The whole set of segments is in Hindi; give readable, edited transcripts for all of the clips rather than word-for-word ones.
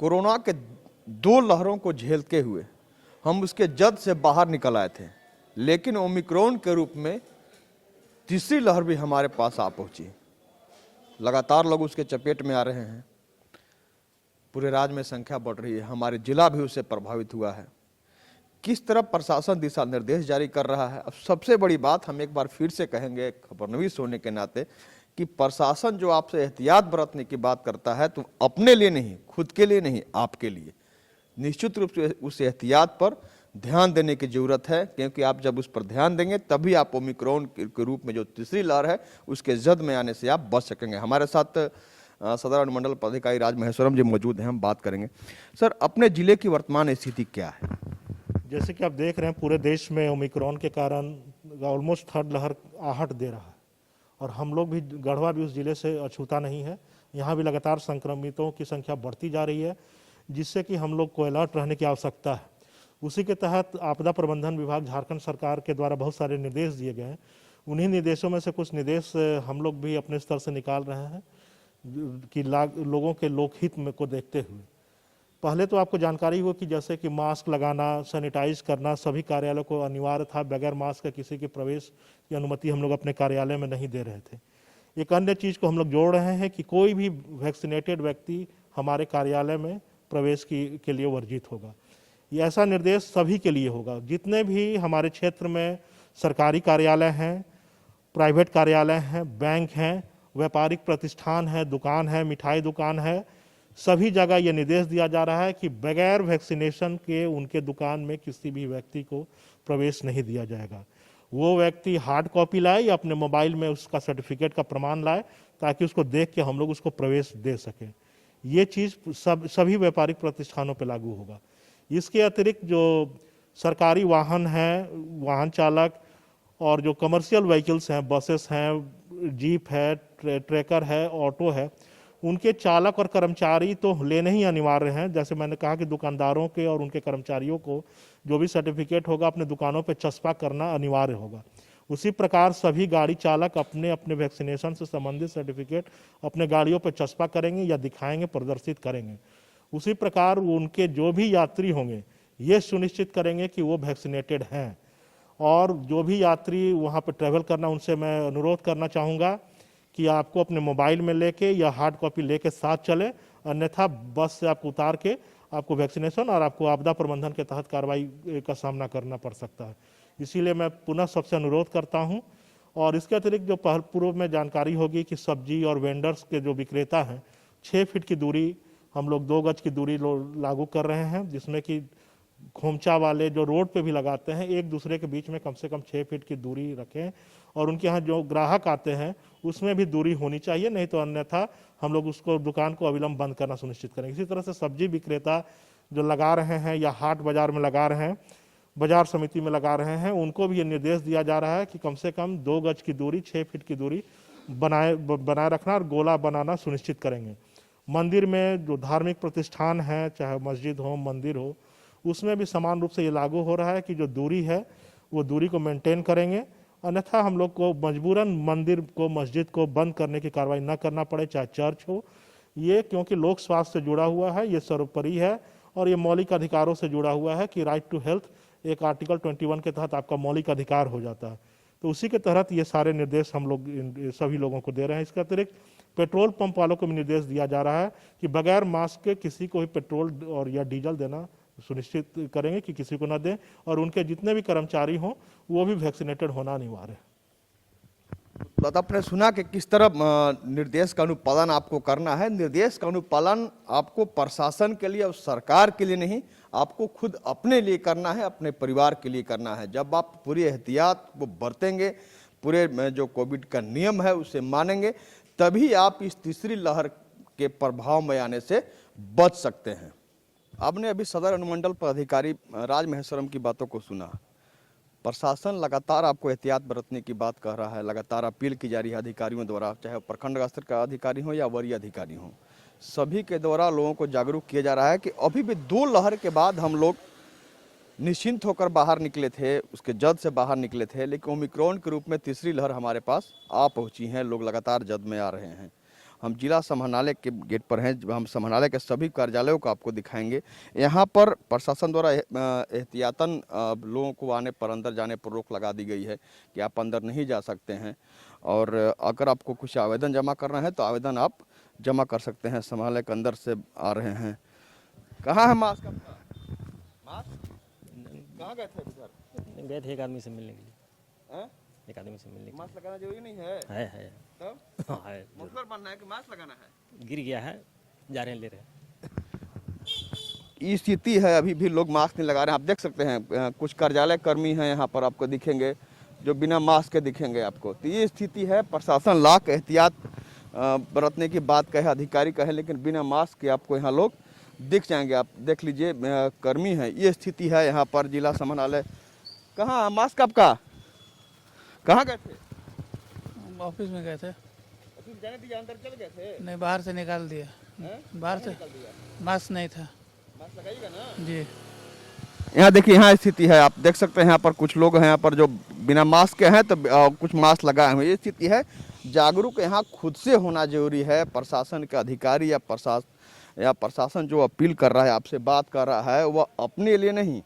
कोरोना के 2 लहरों को झेलते हुए हम उसके जद से बाहर निकल आए थे, लेकिन ओमिक्रॉन के रूप में तीसरी लहर भी हमारे पास आ पहुंची। लगातार लोग उसके चपेट में आ रहे हैं। पूरे राज्य में संख्या बढ़ रही है, हमारे जिला भी उससे प्रभावित हुआ है। किस तरह प्रशासन दिशा निर्देश जारी कर रहा है। अब सबसे बड़ी बात हम एक बार फिर से कहेंगे खबरनवीस होने के नाते कि प्रशासन जो आपसे एहतियात बरतने की बात करता है तो अपने लिए नहीं, खुद के लिए नहीं, आपके लिए निश्चित रूप से उस एहतियात पर ध्यान देने की जरूरत है, क्योंकि आप जब उस पर ध्यान देंगे तभी आप ओमिक्रॉन के रूप में जो तीसरी लहर है उसके जद में आने से आप बच सकेंगे। हमारे साथ सदर अनुमंडल पदाधिकारी राज महेश्वरम जी मौजूद हैं, हम बात करेंगे। सर, अपने जिले की वर्तमान स्थिति क्या है? जैसे कि आप देख रहे हैं पूरे देश में ओमिक्रॉन के कारण ऑलमोस्ट थर्ड लहर आहट दे रहा है और हम लोग भी, गढ़वा भी उस जिले से अछूता नहीं है। यहाँ भी लगातार संक्रमितों की संख्या बढ़ती जा रही है, जिससे कि हम लोग को अलर्ट रहने की आवश्यकता है। उसी के तहत आपदा प्रबंधन विभाग झारखंड सरकार के द्वारा बहुत सारे निर्देश दिए गए हैं। उन्हीं निर्देशों में से कुछ निर्देश हम लोग भी अपने स्तर से निकाल रहे हैं कि लोगों के लोकहित में को देखते हुए। पहले तो आपको जानकारी हो कि जैसे कि मास्क लगाना, सैनिटाइज करना सभी कार्यालयों को अनिवार्य था। बगैर मास्क के किसी के प्रवेश की अनुमति हम लोग अपने कार्यालय में नहीं दे रहे थे। एक अन्य चीज़ को हम लोग जोड़ रहे हैं कि कोई भी वैक्सीनेटेड व्यक्ति हमारे कार्यालय में प्रवेश के लिए वर्जित होगा। ये ऐसा निर्देश सभी के लिए होगा। जितने भी हमारे क्षेत्र में सरकारी कार्यालय हैं, प्राइवेट कार्यालय हैं, बैंक हैं, व्यापारिक प्रतिष्ठान है, दुकान है, मिठाई दुकान है, सभी जगह ये निर्देश दिया जा रहा है कि बगैर वैक्सीनेशन के उनके दुकान में किसी भी व्यक्ति को प्रवेश नहीं दिया जाएगा। वो व्यक्ति हार्ड कॉपी लाए या अपने मोबाइल में उसका सर्टिफिकेट का प्रमाण लाए, ताकि उसको देख के हम लोग उसको प्रवेश दे सकें। ये चीज़ सभी व्यापारिक प्रतिष्ठानों पर लागू होगा। इसके अतिरिक्त जो सरकारी वाहन हैं, वाहन चालक और जो कमर्शियल व्हीकल्स हैं, बसेस हैं, जीप है, ट्रैकर है, ऑटो है, उनके चालक और कर्मचारी तो लेने ही अनिवार्य हैं। जैसे मैंने कहा कि दुकानदारों के और उनके कर्मचारियों को जो भी सर्टिफिकेट होगा अपने दुकानों पर चस्पा करना अनिवार्य होगा। उसी प्रकार सभी गाड़ी चालक अपने अपने वैक्सीनेशन से संबंधित सर्टिफिकेट अपने गाड़ियों पर चस्पा करेंगे या दिखाएंगे, प्रदर्शित करेंगे। उसी प्रकार उनके जो भी यात्री होंगे ये सुनिश्चित करेंगे कि वो वैक्सीनेटेड हैं। और जो भी यात्री वहाँ पर ट्रैवल करना, उनसे मैं अनुरोध करना चाहूँगा कि आपको अपने मोबाइल में लेके या हार्ड कॉपी लेके साथ चले, अन्यथा बस से आपको उतार के आपको वैक्सीनेशन और आपको आपदा प्रबंधन के तहत कार्रवाई का सामना करना पड़ सकता है। इसीलिए मैं पुनः सबसे अनुरोध करता हूं। और इसके अतिरिक्त जो पूर्व में जानकारी होगी कि सब्जी और वेंडर्स के जो विक्रेता हैं, 6 फीट की दूरी, हम लोग 2 गज की दूरी लागू कर रहे हैं, जिसमें कि खोमचा वाले जो रोड पे भी लगाते हैं एक दूसरे के बीच में कम से कम 6 फीट की दूरी रखें। और उनके यहाँ जो ग्राहक आते हैं उसमें भी दूरी होनी चाहिए, नहीं तो अन्यथा हम लोग उसको, दुकान को अविलंब बंद करना सुनिश्चित करेंगे। इसी तरह से सब्जी विक्रेता जो लगा रहे हैं या हाट बाजार में लगा रहे हैं, बाजार समिति में लगा रहे हैं, उनको भी ये निर्देश दिया जा रहा है कि कम से कम 2 गज की दूरी, 6 फीट की दूरी बनाए रखना और गोला बनाना सुनिश्चित करेंगे। मंदिर में जो धार्मिक प्रतिष्ठान है, चाहे मस्जिद हो, मंदिर हो, उसमें भी समान रूप से ये लागू हो रहा है कि जो दूरी है वो दूरी को मेंटेन करेंगे। अन्यथा हम लोग को मजबूरन मंदिर को, मस्जिद को बंद करने की कार्रवाई न करना पड़े, चाहे चर्च हो। ये क्योंकि लोक स्वास्थ्य से जुड़ा हुआ है, ये सर्वोपरि है और ये मौलिक अधिकारों से जुड़ा हुआ है कि राइट टू हेल्थ एक आर्टिकल 21 के तहत आपका मौलिक अधिकार हो जाता है। तो उसी के तहत ये सारे निर्देश हम लोग सभी लोगों को दे रहे हैं। इसके अतिरिक्त पेट्रोल पंप वालों को भी निर्देश दिया जा रहा है कि बगैर मास्क के किसी को भी पेट्रोल और या डीजल देना सुनिश्चित करेंगे कि किसी को न दें, और उनके जितने भी कर्मचारी हों वो भी वैक्सीनेटेड होना अनिवार्य है। तो आपने सुना कि किस तरह निर्देश का अनुपालन आपको करना है। निर्देश का अनुपालन आपको प्रशासन के लिए और सरकार के लिए नहीं, आपको खुद अपने लिए करना है, अपने परिवार के लिए करना है। जब आप पूरी एहतियात को बरतेंगे, पूरे जो कोविड का नियम है उसे मानेंगे, तभी आप इस तीसरी लहर के प्रभाव में आने से बच सकते हैं। आपने अभी सदर अनुमंडल पदाधिकारी राज महेश्वरम की बातों को सुना। प्रशासन लगातार आपको एहतियात बरतने की बात कह रहा है, लगातार अपील की जा रही है अधिकारियों द्वारा, चाहे प्रखंड स्तर का अधिकारी हो या वरीय अधिकारी हो, सभी के द्वारा लोगों को जागरूक किया जा रहा है कि अभी भी 2 लहर के बाद हम लोग निश्चिंत होकर बाहर निकले थे, उसके जद से बाहर निकले थे, लेकिन ओमिक्रॉन के रूप में तीसरी लहर हमारे पास आ पहुंची है। लोग लगातार जद में आ रहे हैं हम जिला समाहरणालय के गेट पर हैं। हम समाहरणालय के सभी कार्यालयों को आपको दिखाएंगे। यहाँ पर प्रशासन द्वारा एहतियातन लोगों को आने पर, अंदर जाने पर रोक लगा दी गई है कि आप अंदर नहीं जा सकते हैं। और अगर आपको कुछ आवेदन जमा करना है तो आवेदन आप जमा कर सकते हैं। समाहरणालय के अंदर से आ रहे हैं। कहाँ है मास्क आपका? मास्क कहाँ गए थे सर? गए थे एक आदमी से मिलने के लिए। हैं? एक आदमी से मिलने के मास्क लगाना जरूरी नहीं है? लिए है तब हाँ है। मुखबिर बनना है कि मास्क लगाना है? गिर गया है, जा रहे हैं ले रहे हैं। ये स्थिति है, अभी भी लोग मास्क नहीं लगा रहे हैं। आप देख सकते हैं कुछ कार्यालय कर्मी हैं यहाँ पर आपको दिखेंगे जो बिना मास्क के दिखेंगे आपको। तो ये स्थिति है। प्रशासन लाख एहतियात बरतने की बात कहे, अधिकारी कहे, लेकिन बिना मास्क के आपको यहाँ लोग दिख जाएंगे। आप देख लीजिए कर्मी हैं। ये स्थिति है यहाँ पर जिला समाहरणालय। कहाँ मास्क आपका? कहाँ गए थे? ऑफिस में गए थे। ऑफिस जाने दिया, अंदर चले गए थे? नहीं, बाहर से निकाल दिया। हैं? बाहर से निकाल दिया। मास्क नहीं था मास्क लगाइएगा ना जी। यहाँ देखिए, यहाँ स्थिति है। आप देख सकते हैं यहाँ पर कुछ लोग हैं यहाँ पर जो बिना मास्क के हैं, तो कुछ मास्क लगाए हुए। ये स्थिति है। जागरूक यहाँ खुद से होना जरूरी है। प्रशासन के अधिकारी या प्रशासन जो अपील कर रहा है, आपसे बात कर रहा है, वह अपने लिए नहीं,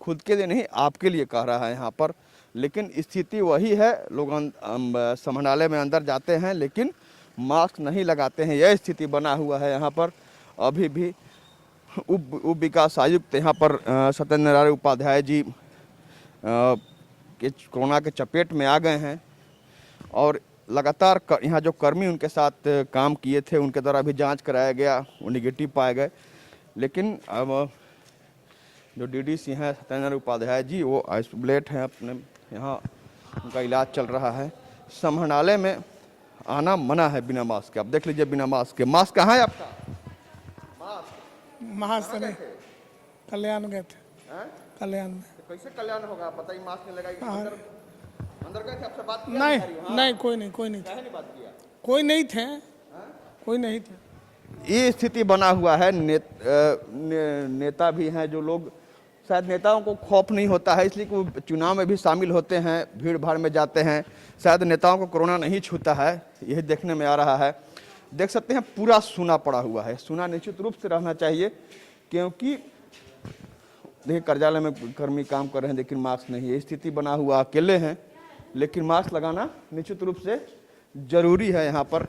खुद के लिए नहीं, आपके लिए कह रहा है यहाँ पर। लेकिन स्थिति वही है। लोग समाहरणालय में अंदर जाते हैं लेकिन मास्क नहीं लगाते हैं। यह स्थिति बना हुआ है यहाँ पर। अभी भी उप विकास आयुक्त यहाँ पर सत्येंद्र नारायण उपाध्याय जी के कोरोना के चपेट में आ गए हैं और लगातार यहाँ जो कर्मी उनके साथ काम किए थे उनके द्वारा भी जांच कराया गया, वो निगेटिव पाए गए। लेकिन अब जो डीडीसी हैं सत्येंद्र नारायण उपाध्याय जी, वो आइसोलेट हैं अपने यहाँ, उनका इलाज चल रहा है। समाहरणालय में आना मना है बिना मास्क के। आप देख लीजिए बिना मास्क के। मास्क कहाँ है आपका? महाराष्ट्र में कल्याण गए थे। हैं? कल्याण में तो कैसे कल्याण होगा? पता ही मास्क नहीं लगाएगी। अंदर गए थे, आपसे बात किया नहीं अधिकारी? हाँ? नहीं कोई नहीं थे। काहे नहीं बात किया? कोई नहीं थे। कोई नहीं थे। ये स्थिति बना हुआ है। नेता भी हैं जो लोग, शायद नेताओं को खौफ नहीं होता है इसलिए कि वो चुनाव में भी शामिल होते हैं, भीड़ भाड़ में जाते हैं। शायद नेताओं को कोरोना नहीं छूता है, यही देखने में आ रहा है। देख सकते हैं पूरा सूना पड़ा हुआ है। सूना निश्चित रूप से रहना चाहिए, क्योंकि देखिए कार्यालय में कर्मी काम कर रहे हैं लेकिन मास्क नहीं है। स्थिति बना हुआ, अकेले हैं लेकिन मास्क लगाना निश्चित रूप से जरूरी है। यहाँ पर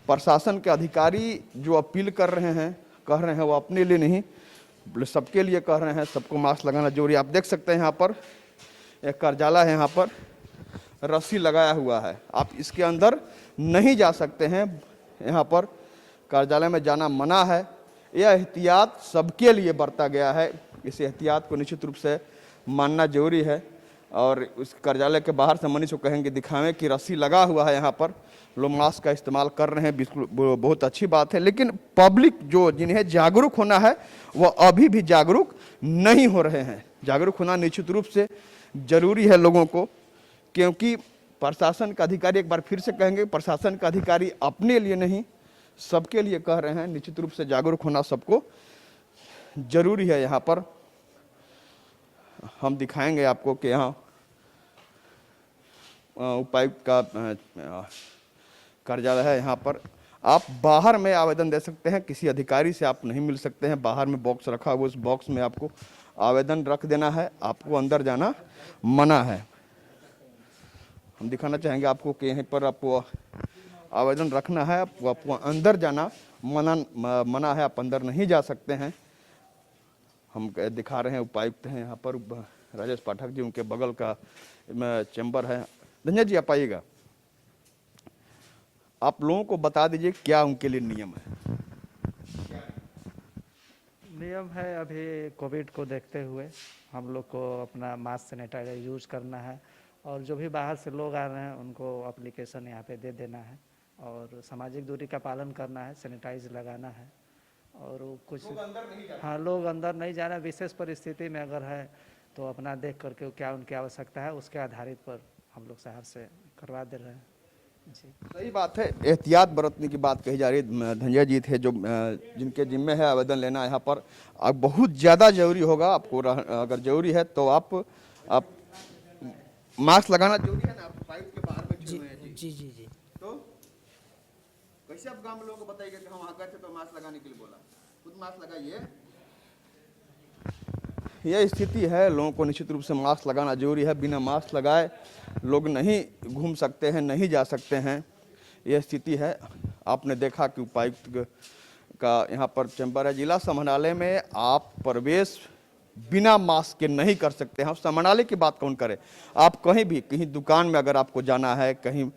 प्रशासन के अधिकारी जो अपील कर रहे हैं, कह रहे हैं, वो अपने लिए नहीं, सबके लिए कह रहे हैं। सबको मास्क लगाना जरूरी। आप देख सकते हैं यहाँ पर एक कार्यालय है, यहाँ पर रस्सी लगाया हुआ है, आप इसके अंदर नहीं जा सकते हैं। यहाँ पर कार्यालय में जाना मना है। यह एहतियात सबके लिए बरता गया है। इस एहतियात को निश्चित रूप से मानना जरूरी है। और उस कार्यालय के बाहर से मनीष को कहेंगे दिखावें कि रस्सी लगा हुआ है। यहाँ पर लोग मास्क का इस्तेमाल कर रहे हैं, बिल्कुल बहुत अच्छी बात है। लेकिन पब्लिक जो जिन्हें जागरूक होना है वह अभी भी जागरूक नहीं हो रहे हैं। जागरूक होना निश्चित रूप से जरूरी है लोगों को, क्योंकि प्रशासन का अधिकारी, एक बार फिर से कहेंगे, प्रशासन का अधिकारी अपने लिए नहीं, सबके लिए कह रहे हैं। निश्चित रूप से जागरूक होना सबको जरूरी है। यहाँ पर हम दिखाएंगे आपको कि यहाँ उपायुक्त का कार्यालय है। यहाँ पर आप बाहर में आवेदन दे सकते हैं, किसी अधिकारी से आप नहीं मिल सकते हैं। बाहर में बॉक्स रखा हुआ, उस बॉक्स में आपको आवेदन रख देना है, आपको अंदर जाना मना है। हम दिखाना चाहेंगे आपको कि यहीं पर आपको आवेदन रखना है, आपको अंदर जाना मना है, आप अंदर नहीं जा सकते हैं। हम दिखा रहे हैं, उपायुक्त हैं यहाँ पर राजेश पाठक जी, उनके बगल का चैम्बर है। धन्या जी आप आइएगा, आप लोगों को बता दीजिए क्या उनके लिए नियम है। नियम है, अभी कोविड को देखते हुए हम लोग को अपना मास्क सैनिटाइजर यूज करना है, और जो भी बाहर से लोग आ रहे हैं उनको एप्लीकेशन यहाँ पे दे देना है, और सामाजिक दूरी का पालन करना है, सैनिटाइज लगाना है। और कुछ हाँ, लोग अंदर नहीं जाना। विशेष परिस्थिति में अगर है तो अपना देख करके क्या उनकी आवश्यकता है उसके आधारित पर हम लोग शहर से करवा दे रहे हैं जी। सही बात है, एहतियात बरतने की बात कही जा रही है। धंजिया जी थे जो जिनके जिम्मे है आवेदन लेना यहाँ पर। अब बहुत ज़्यादा जरूरी होगा आपको, अगर जरूरी है तो आप मास्क लगाना जरूरी है ना। आप पाइप के बाहर बैठे हुए हैं जी जी जी। तो कैसे आप गांव में लोगों को बताइएगा कि हम वहां गए थे तो मास्क लगाने के लिए बोला, खुद मास्क लगाइए। यह स्थिति है, लोगों को निश्चित रूप से मास्क लगाना जरूरी है। बिना मास्क लगाए लोग नहीं घूम सकते हैं, नहीं जा सकते हैं, यह स्थिति है। आपने देखा कि उपायुक्त का यहाँ पर चैम्बर है। जिला समाहरणालय में आप प्रवेश बिना मास्क के नहीं कर सकते हैं। समाहरणालय की बात कौन करे, आप कहीं भी, कहीं दुकान में अगर आपको जाना है, कहीं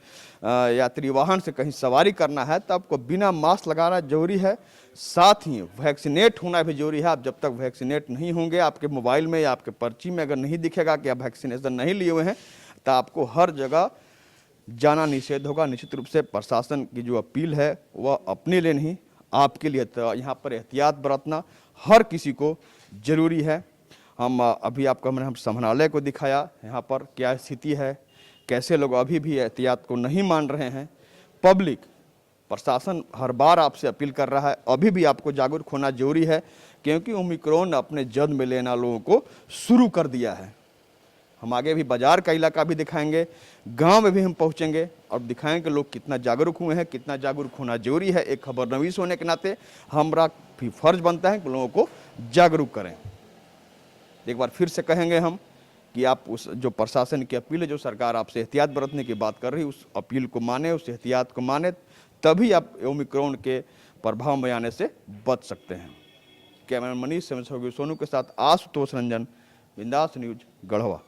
यात्री वाहन से कहीं सवारी करना है, तो आपको बिना मास्क लगाना जरूरी है। साथ ही वैक्सीनेट होना भी जरूरी है। आप जब तक वैक्सीनेट नहीं होंगे, आपके मोबाइल में या आपके पर्ची में अगर नहीं दिखेगा कि आप वैक्सीनेशन नहीं लिए हुए हैं, तो आपको हर जगह जाना निषेध होगा। निश्चित रूप से प्रशासन की जो अपील है वह अपने लिए नहीं, आपके लिए, तो यहाँ पर एहतियात बरतना हर किसी को जरूरी है। हम अभी आपको हम समाहरणालय को दिखाया, यहाँ पर क्या स्थिति है, कैसे लोग अभी भी एहतियात को नहीं मान रहे हैं। पब्लिक, प्रशासन हर बार आपसे अपील कर रहा है, अभी भी आपको जागरूक होना जरूरी है, क्योंकि ओमिक्रॉन अपने जद में लेना लोगों को शुरू कर दिया है। हम आगे भी बाजार का इलाका भी दिखाएंगे, गांव में भी हम पहुंचेंगे और दिखाएंगे लोग कितना जागरूक हुए हैं, कितना जागरूक होना जरूरी है। एक खबरनवीस होने के नाते हमारा भी फर्ज बनता है कि लोगों को जागरूक करें। एक बार फिर से कहेंगे हम कि आप उस जो प्रशासन की अपील है, जो सरकार आपसे एहतियात बरतने की बात कर रही है, उस अपील को माने, उस एहतियात को माने, तभी आप ओमिक्रॉन के प्रभाव में आने से बच सकते हैं। कैमरामैन मनीष सोनू के साथ आशुतोष रंजन, बिंदास न्यूज, गढ़वा।